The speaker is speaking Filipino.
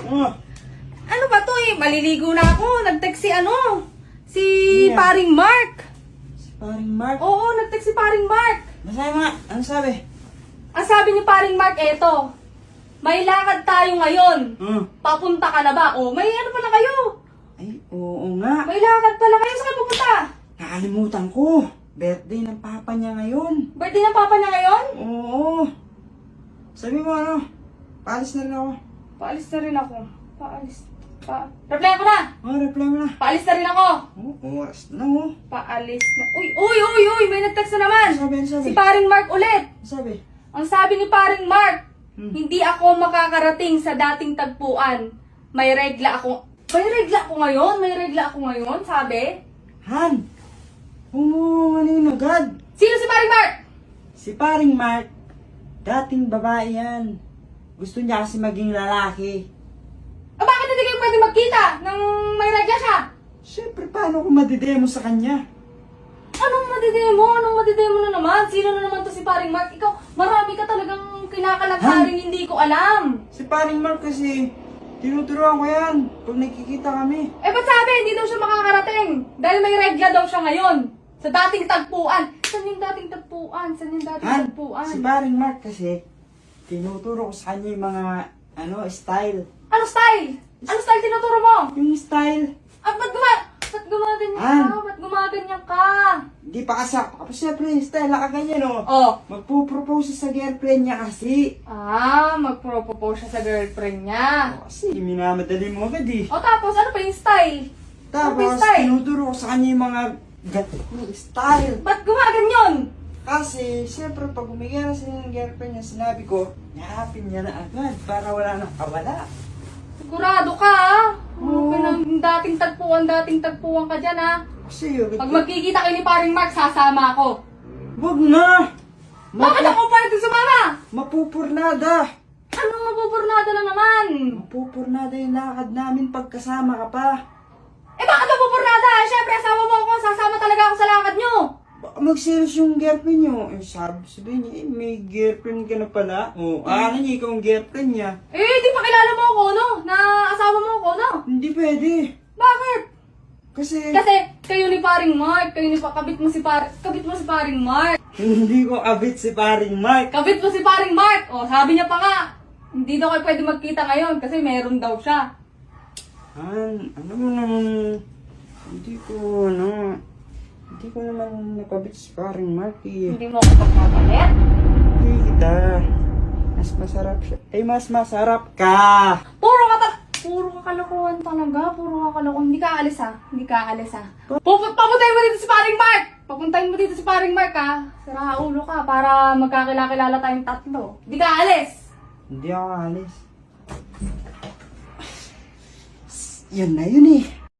Oh, Ano ba to eh? Maliligo na ako. Nag-text si Yeah. paring Mark. si paring Mark. Oo, nag-text si paring Mark. Basahin mo nga. Ano sabi? Ang sabi ni paring Mark, eto. May lakad tayo ngayon. Papunta ka na ba? O, may ano pala kayo? Ay, oo nga. May lakad pala kayo. Saan ka pupunta? Nakalimutan ko. Birthday ng papa niya ngayon. Birthday ng papa niya ngayon? Oo. Sabi mo ano? Paalis na rin ako. Paalis na rin ako. Reply ko na. Oh, reply mo na. Paalis na rin ako. Oras na oh. Paalis na. Uy, may nag-text na naman. Ano sabi? Si paring Mark ulit. Ano sabi? Ang sabi ni paring Mark, hindi ako makakarating sa dating tagpuan. May regla ako ngayon, sabi. Han! Ano agad? Sino si paring Mark? Si paring Mark, dating babae yan. Gusto niya kasi maging lalaki. Bakit hindi kayo pwede magkita nang may regla siya? Siyempre, paano ko madidemo sa kanya? Anong madidemo na naman? Sino na naman to si paring Mark? Ikaw, marami ka talagang kinakalagsaring hindi ko alam. Si paring Mark kasi, tinuturuan ko yan pag nakikita kami. Ba't sabi, hindi daw siya makakarating? Dahil may regla daw siya ngayon. Sa dating tagpuan. Saan yung dating tagpuan? Han, si paring Mark kasi, tinuturo ko sa kanya yung mga, style. Ano style? Ano style tinuturo mo? Yung style, Ba't gumaganyan ka? di pa kasak. Tapos siyempre yung style, nakaganyan oh. Oh. Magpupropose sa girlfriend niya kasi. Magpropose siya sa girlfriend niya. Kasi minamadali mo agad eh. Tapos ano pa yung style? Ano pa yung Tapos, style? tinuturo ko sa kanya yung mga style. Ba't gumaganyan? Kasi, siyempre, pag umigay na siya ng girlfriend niya, sinabi ko, yakapin niya na agad para wala nang kawala. Sigurado ka ah. Oo. Dating tagpuan ka dyan ah. Kasi yun, Pag magkikita kayo ni paring Mark, sasama ako. wag na! Bakit ako pwede sumama? Mapupurnada! Anong mapupurnada na naman? Mapupurnada yung lakad namin pagkasama ka pa. Bakit mapupurnada? Siyempre, asawa mo ako. Sasama talaga ako sa lakad nyo. Baka mag-serious yung girlfriend niyo. Sabihin niya, may girlfriend ka na pala. Ano niya, ikaw ang girlfriend niya. Di pa kilala mo ako, no? Na asawa mo ako, no? Hindi pwede. Bakit? Kasi Kayo ni paring Mark, kabit mo si paring Mark. hindi ko abit si paring Mark. Kabit mo si paring Mark. Sabi niya pa nga, hindi daw kayo pwede magkita ngayon kasi meron daw siya. Ano mo naman, hindi ko naman nakabit si paring Mark eh. Hindi mo ako pagpapalit? Hindi kita. Mas masarap siya. Mas masarap ka! Puro kakalokohan talaga. Hindi ka aalis ha. Papuntahin mo dito si paring Mark. Ha. Sira ulo ka para magkakilala tayong tatlo. Hindi ka aalis. Hindi ako alis. Yan na yun eh.